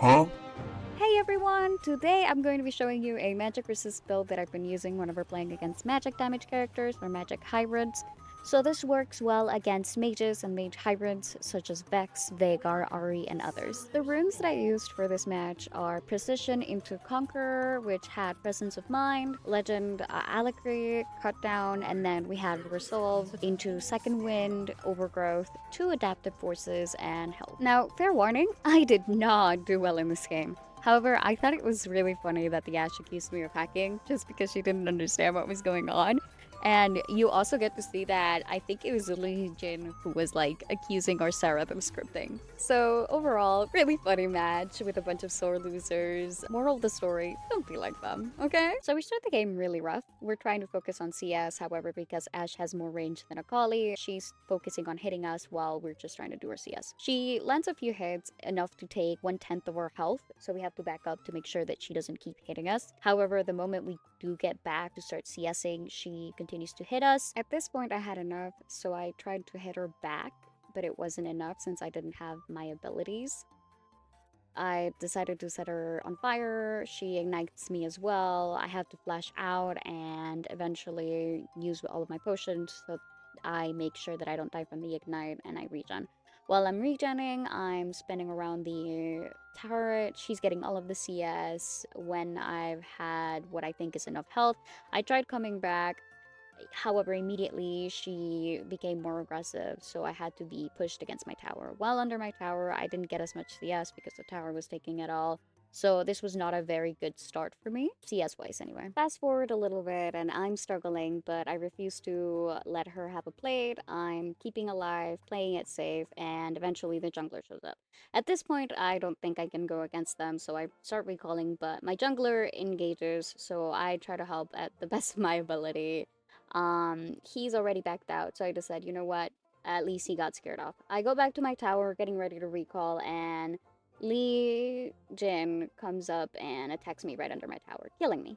Hey everyone! Today I'm going to be showing you a magic resist build that I've been using whenever playing against magic damage characters or magic hybrids. So this works well against mages and mage hybrids such as Vex, Vhagar, Ahri, and others. The runes that I used for this match are Precision into Conqueror, which had Presence of Mind, Legend Alacrity, Cut Down, and then we had Resolve into Second Wind, Overgrowth, 2 Adaptive Forces, and Health. Now, fair warning, I did not do well in this game. However, I thought it was really funny that the Ash accused me of hacking just because she didn't understand what was going on. And you also get to see that I think it was Legion who was like accusing our Seraph of scripting. So overall, really funny match with a bunch of sore losers. Moral of the story, don't be like them, okay? So we start the game really rough. We're trying to focus on CS, however, because Ash has more range than Akali, she's focusing on hitting us while we're just trying to do our CS. She lands a few hits, enough to take 1/10 of our health, so we have to back up to make sure that she doesn't keep hitting us. However, the moment we do get back to start CSing, she continues to hit us. At this point, I had enough, so I tried to hit her back, but it wasn't enough since I didn't have my abilities. I decided to set her on fire. She ignites me as well. I have to flash out and eventually use all of my potions so I make sure that I don't die from the ignite and I regen. While I'm regenning, I'm spinning around the turret. She's getting all of the CS. When I've had what I think is enough health, I tried coming back. However, immediately she became more aggressive, so I had to be pushed against my tower. While under my tower, I didn't get as much CS because the tower was taking it all. So this was not a very good start for me, CS-wise anyway. Fast forward a little bit and I'm struggling, but I refuse to let her have a plate. I'm keeping alive, playing it safe, and eventually the jungler shows up. At this point, I don't think I can go against them, so I start recalling, but my jungler engages, so I try to help at the best of my ability. He's already backed out, so I just said, you know what? At least he got scared off. I go back to my tower, getting ready to recall, and Lee Jin comes up and attacks me right under my tower, killing me.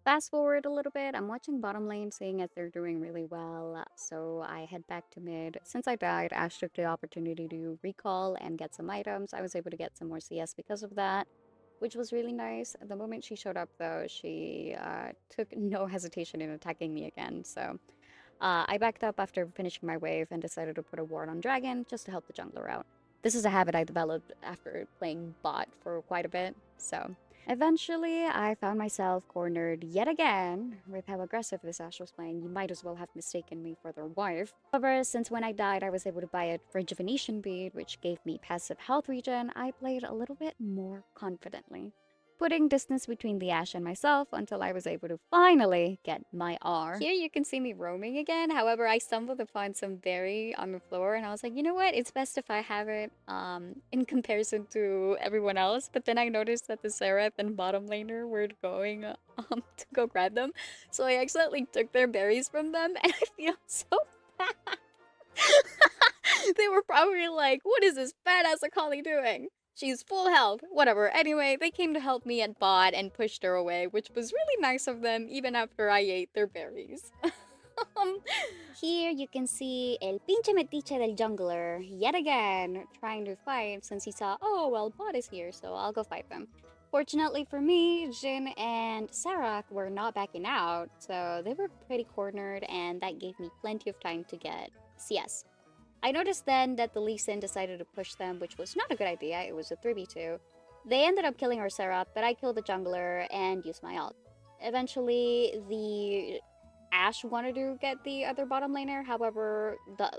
Fast forward a little bit, I'm watching bottom lane, seeing as they're doing really well, so I head back to mid. Since I died, Ash took the opportunity to recall and get some items. I was able to get some more CS because of that, which was really nice. The moment she showed up, though, she took no hesitation in attacking me again, so I backed up after finishing my wave and decided to put a ward on Dragon just to help the jungler out. This is a habit I developed after playing bot for quite a bit, so eventually I found myself cornered yet again. With how aggressive this Ashe was playing, you might as well have mistaken me for their wife. However, since when I died I was able to buy a rejuvenation bead, which gave me passive health regen, I played a little bit more confidently, putting distance between the Ashe and myself until I was able to finally get my R. Here you can see me roaming again, however I stumbled upon some berry on the floor and I was like, you know what, it's best if I have it in comparison to everyone else, but then I noticed that the Seraph and bottom laner were going to go grab them, so I accidentally took their berries from them and I feel so bad. They were probably like, what is this badass Akali doing? She's full health, whatever. Anyway, they came to help me at bot and pushed her away, which was really nice of them, even after I ate their berries. Here you can see El Pinche Metiche del Jungler, yet again, trying to fight since he saw, oh, well, bot is here, so I'll go fight them. Fortunately for me, Jin and Sarak were not backing out, so they were pretty cornered, and that gave me plenty of time to get CS. I noticed then that the Lee Sin decided to push them, which was not a good idea. It was a 3v2. They ended up killing our Seraph, but I killed the jungler and used my ult. Eventually, the Ashe wanted to get the other bottom laner. However,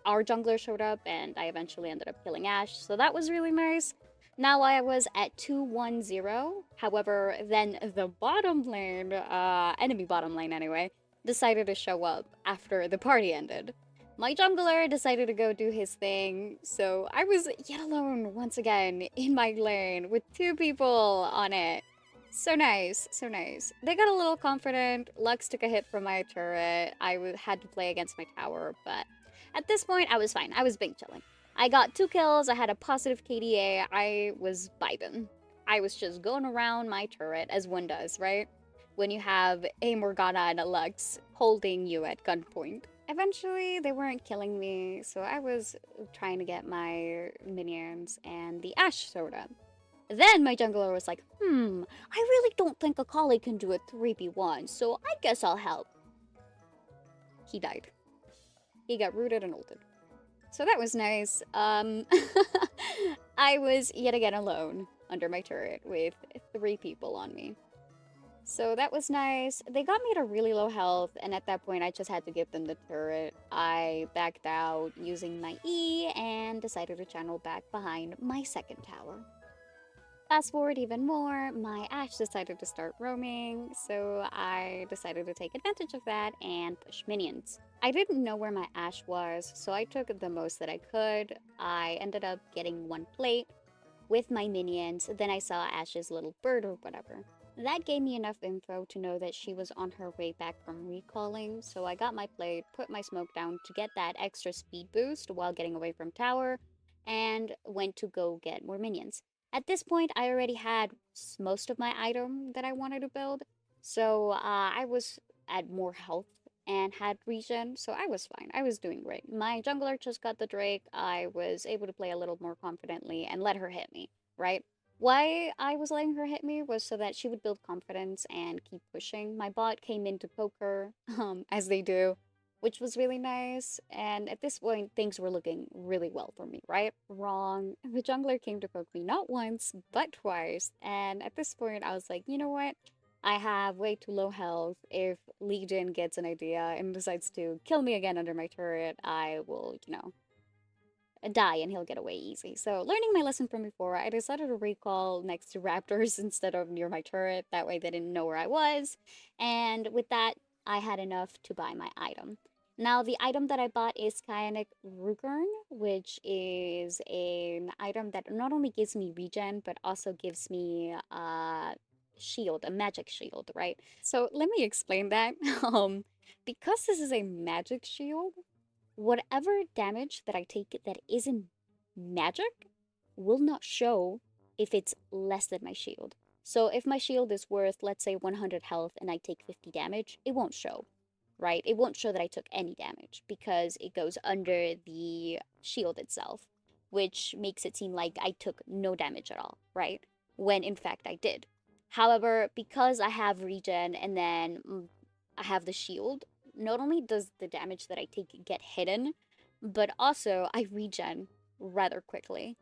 our jungler showed up, and I eventually ended up killing Ashe. So that was really nice. Now I was at 2-1-0. However, then the bottom lane, enemy bottom lane anyway, decided to show up after the party ended. My jungler decided to go do his thing, so I was yet alone once again in my lane with 2 people on it. So nice, so nice. They got a little confident, Lux took a hit from my turret, I had to play against my tower, but at this point I was fine, I was big chilling. I got 2 kills, I had a positive KDA, I was vibing. I was just going around my turret as one does, right? When you have a Morgana and a Lux holding you at gunpoint. Eventually, they weren't killing me, so I was trying to get my minions, and the Ashe showed up. Then my jungler was like, I really don't think Akali can do a 3v1, so I guess I'll help. He died. He got rooted and ulted. So that was nice. I was yet again alone under my turret with 3 people on me. So that was nice. They got me at a really low health, and at that point I just had to give them the turret. I backed out using my E and decided to channel back behind my second tower. Fast forward even more, my Ashe decided to start roaming, so I decided to take advantage of that and push minions. I didn't know where my Ashe was, so I took the most that I could. I ended up getting 1 plate with my minions, then I saw Ashe's little bird or whatever. That gave me enough info to know that she was on her way back from recalling, so I got my plate, put my smoke down to get that extra speed boost while getting away from tower, and went to go get more minions. At this point, I already had most of my item that I wanted to build, so I was at more health and had regen, so I was fine. I was doing great. My jungler just got the Drake. I was able to play a little more confidently and let her hit me, right? Why I was letting her hit me was so that she would build confidence and keep pushing. My bot came in to poke her, as they do, which was really nice. And at this point, things were looking really well for me, right? Wrong. The jungler came to poke me not once, but twice. And at this point, I was like, you know what? I have way too low health. If Legion gets an idea and decides to kill me again under my turret, I will, die and he'll get away easy. So, learning my lesson from before, I decided to recall next to raptors instead of near my turret. That way they didn't know where I was. And with that, I had enough to buy my item. Now, the item that I bought is Kyanic Rugurn, which is an item that not only gives me regen, but also gives me shield, a magic shield, right? So let me explain that. Because this is a magic shield, whatever damage that I take that isn't magic will not show if it's less than my shield. So if my shield is worth, let's say, 100 health and I take 50 damage, it won't show, right? It won't show that I took any damage because it goes under the shield itself, which makes it seem like I took no damage at all, right? When in fact I did. However, because I have regen and then I have the shield, not only does the damage that I take get hidden, but also I regen rather quickly.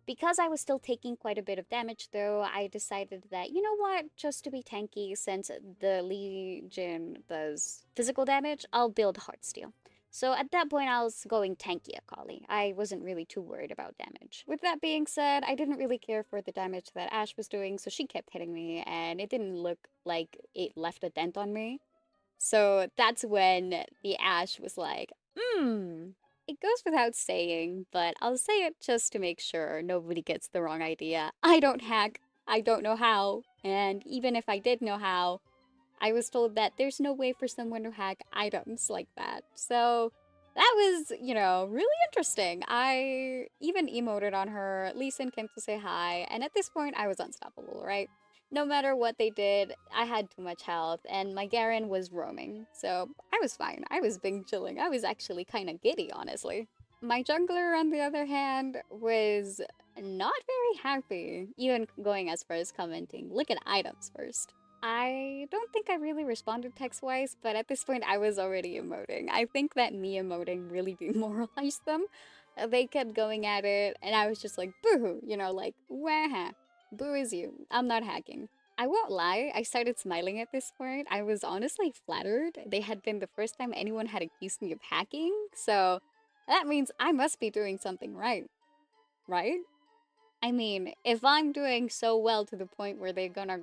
Because I was still taking quite a bit of damage, though, I decided that, you know what, just to be tanky, since the Legion does physical damage, I'll build Heartsteel. So at that point, I was going tanky Akali. I wasn't really too worried about damage. With that being said, I didn't really care for the damage that Ashe was doing, so she kept hitting me, and it didn't look like it left a dent on me. So that's when the Ashe was like, it goes without saying, but I'll say it just to make sure nobody gets the wrong idea. I don't hack. I don't know how. And even if I did know how, I was told that there's no way for someone to hack items like that. So that was, really interesting. I even emoted on her. Lee Sin came to say hi, and at this point, I was unstoppable, right? No matter what they did, I had too much health, and my Garen was roaming. So I was fine. I was being chilling. I was actually kind of giddy, honestly. My jungler, on the other hand, was not very happy, even going as far as commenting, look at items first. I don't think I really responded text-wise, but at this point I was already emoting. I think that me emoting really demoralized them. They kept going at it, and I was just like, boo, like, wah, boo is you. I'm not hacking. I won't lie, I started smiling at this point. I was honestly flattered. They had been the first time anyone had accused me of hacking, so that means I must be doing something right, right? I mean, if I'm doing so well to the point where they're gonna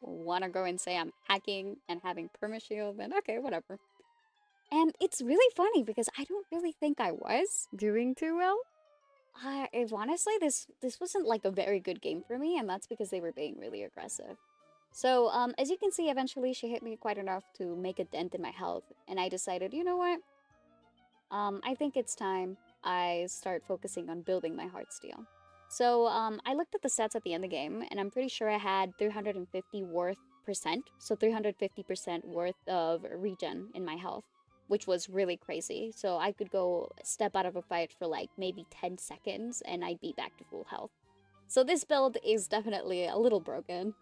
wanna go and say I'm hacking and having permashield, then okay, whatever. And it's really funny because I don't really think I was doing too well. If honestly, this wasn't like a very good game for me, and that's because they were being really aggressive. So, as you can see, eventually she hit me quite enough to make a dent in my health, and I decided, you know what? I think it's time I start focusing on building my Heartsteel. So I looked at the stats at the end of the game, and I'm pretty sure I had 350 worth percent, so 350% worth of regen in my health, which was really crazy. So I could go step out of a fight for like maybe 10 seconds, and I'd be back to full health. So this build is definitely a little broken.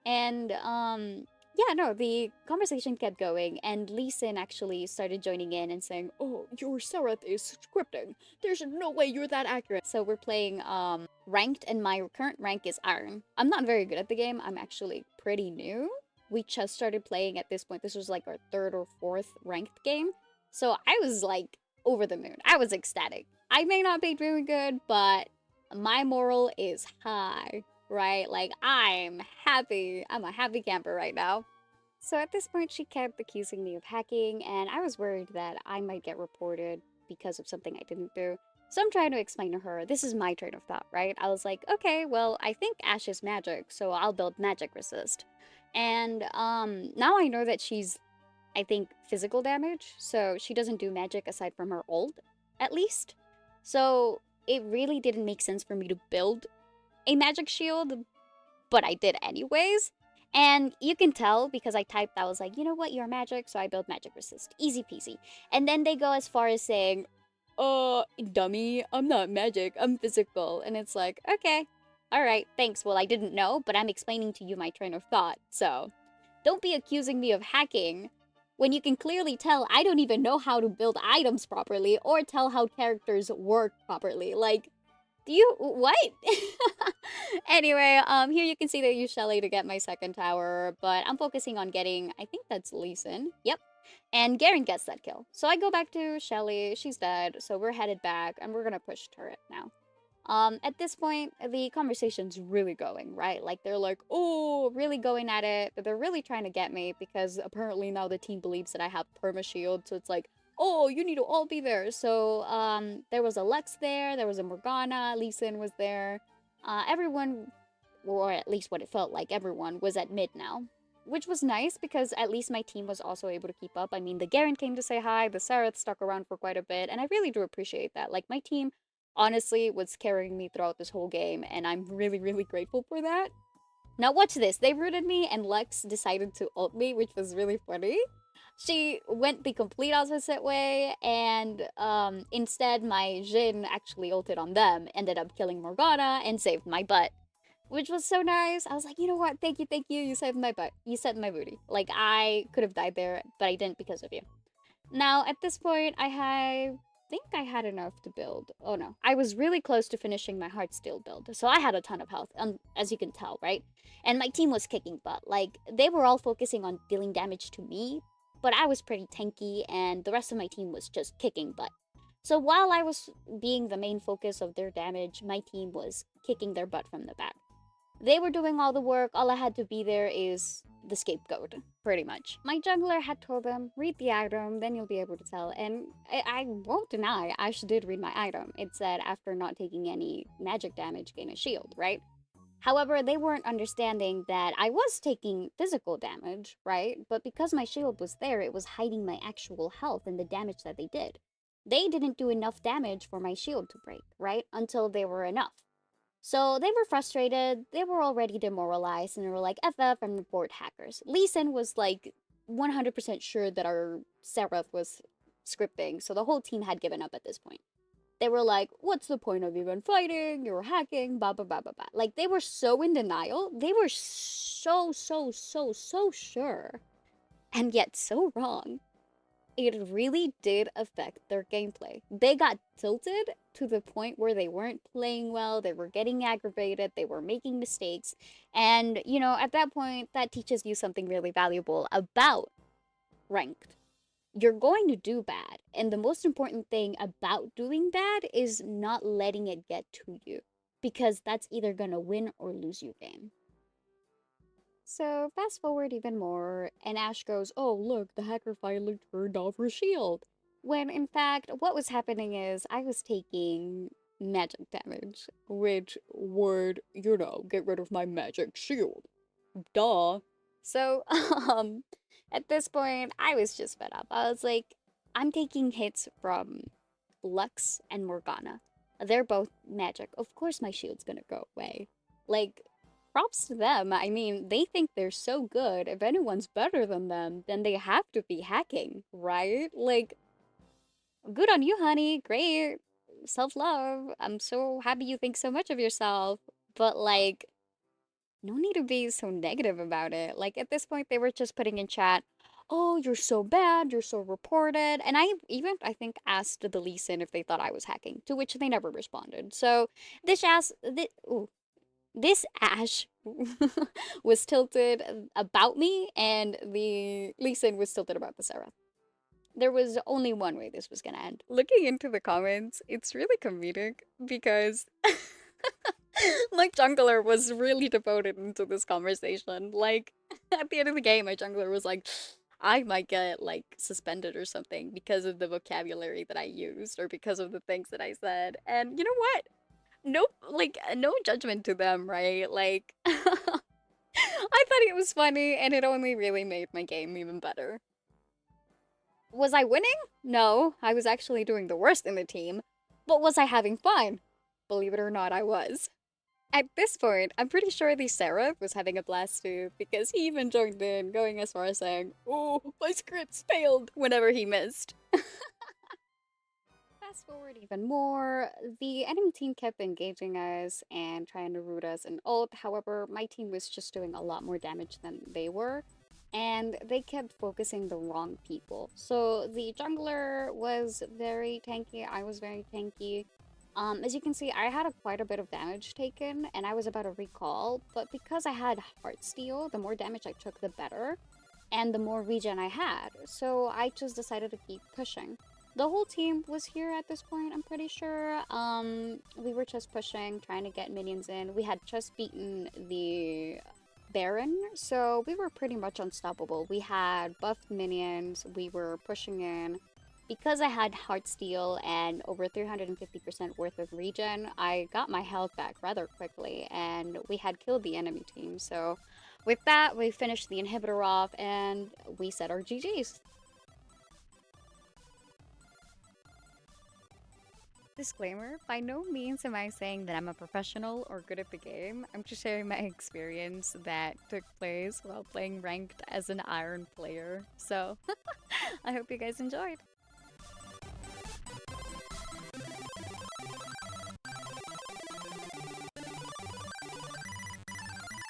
And yeah, no, the conversation kept going, and Lee Sin actually started joining in and saying, "Oh, your Seraph is scripting. There's no way you're that accurate." So we're playing ranked, and my current rank is Iron. I'm not very good at the game. I'm actually pretty new. We just started playing at this point. This was like our third or fourth ranked game. So I was like over the moon. I was ecstatic. I may not be doing good, but my moral is high, right? Like, I'm happy. I'm a happy camper right now. So at this point, she kept accusing me of hacking, and I was worried that I might get reported because of something I didn't do. So I'm trying to explain to her, this is my train of thought, right? I was like, okay, well, I think Ash is magic, so I'll build magic resist. And now I know that she's, I think, physical damage, so she doesn't do magic aside from her ult, at least. So it really didn't make sense for me to build a magic shield, but I did anyways. And you can tell because I typed, I was like, you know what, you're magic, so I built magic resist. Easy peasy. And then they go as far as saying, dummy, I'm not magic, I'm physical. And it's like, okay, alright, thanks. Well, I didn't know, but I'm explaining to you my train of thought, so don't be accusing me of hacking when you can clearly tell I don't even know how to build items properly or tell how characters work properly. Like, do you what? Anyway, here you can see that I use Shelly to get my second tower, but I'm focusing on getting, I think that's Lee Sin. Yep. And Garen gets that kill. So I go back to Shelly, she's dead, so we're headed back, and we're gonna push turret now. At this point, the conversation's really going, right? Like, they're like, oh, really going at it. They're really trying to get me because apparently now the team believes that I have perma shield. So it's like, oh, you need to all be there. So, there was a Lux there was a Morgana, Lee Sin was there. Everyone, or at least what it felt like, everyone was at mid now. Which was nice because at least my team was also able to keep up. I mean, the Garen came to say hi, the Sareth stuck around for quite a bit, and I really do appreciate that. Like, my team honestly was carrying me throughout this whole game, and I'm really, really grateful for that. Now watch this. They rooted me, and Lex decided to ult me, which was really funny. She went the complete opposite way, and instead my Jhin actually ulted on them, ended up killing Morgana, and saved my butt. Which was so nice. I was like, you know what? Thank you, you saved my butt. You saved my booty. Like, I could have died there, but I didn't because of you. Now, at this point, think I had enough to build. Oh no, I was really close to finishing my Heartsteel build, so I had a ton of health, as you can tell, right? And my team was kicking butt. Like, they were all focusing on dealing damage to me, but I was pretty tanky, and the rest of my team was just kicking butt. So while I was being the main focus of their damage, my team was kicking their butt from the back. They were doing all the work, all I had to be there is the scapegoat, pretty much. My jungler had told them, read the item, then you'll be able to tell. And I won't deny, Ash did read my item. It said, after not taking any magic damage, gain a shield, right? However, they weren't understanding that I was taking physical damage, right? But because my shield was there, it was hiding my actual health and the damage that they did. They didn't do enough damage for my shield to break, right? Until they were enough. So they were frustrated, they were already demoralized, and they were like, FF and report hackers. Lee Sin was like 100% sure that our Seraph was scripting, so the whole team had given up at this point. They were like, what's the point of even fighting? You're hacking, blah, blah, blah, blah, blah. Like, they were so in denial. They were so sure. And yet so wrong. It really did affect their gameplay. They got tilted to the point where they weren't playing well, they were getting aggravated, they were making mistakes. And, you know, at that point, that teaches you something really valuable about ranked. You're going to do bad. And the most important thing about doing bad is not letting it get to you. Because that's either gonna win or lose you game. So fast forward even more, and Ash goes, oh look, the hacker finally turned off her shield. When in fact, what was happening is I was taking magic damage, which would, you know, get rid of my magic shield. Duh. So, at this point, I was just fed up. I was like, I'm taking hits from Lux and Morgana. They're both magic. Of course my shield's gonna go away. Like, props to them. I mean, they think they're so good. If anyone's better than them, then they have to be hacking, right? Like, good on you, honey. Great. self-love. I'm so happy you think so much of yourself. But like, no need to be so negative about it. Like at this point, they were just putting in chat, "Oh, you're so bad. You're so reported." And I even I think asked the Lee Sin if they thought I was hacking, to which they never responded. So this Ash was tilted about me, and the Lee Sin was tilted about the Seraph. There was only one way this was gonna end. Looking into the comments, it's really comedic because my jungler was really devoted into this conversation. Like, at the end of the game, my jungler was like, I might get, like, suspended or something because of the vocabulary that I used or because of the things that I said. And you know what? No, like, no judgment to them, right? Like, I thought it was funny and it only really made my game even better. Was I winning? No, I was actually doing the worst in the team. But was I having fun? Believe it or not, I was. At this point, I'm pretty sure the Seraph was having a blast too, because he even joined in, going as far as saying, "Oh, my scripts failed," whenever he missed. Fast forward even more, the enemy team kept engaging us and trying to root us in ult. However, my team was just doing a lot more damage than they were, and they kept focusing the wrong people. So the jungler was very tanky, I was very tanky. As you can see, I had quite a bit of damage taken, and I was about to recall, but because I had Heartsteel, the more damage I took, the better, and the more regen I had, so I just decided to keep pushing. The whole team was here at this point, I'm pretty sure. We were just pushing, trying to get minions in. We had just beaten the Baron, so we were pretty much unstoppable. We had buffed minions, we were pushing in. Because I had Heartsteel and over 350% worth of regen, I got my health back rather quickly, and we had killed the enemy team. So with that, we finished the inhibitor off, and we said our GG's. Disclaimer, by no means am I saying that I'm a professional or good at the game. I'm just sharing my experience that took place while playing ranked as an iron player. So, I hope you guys enjoyed.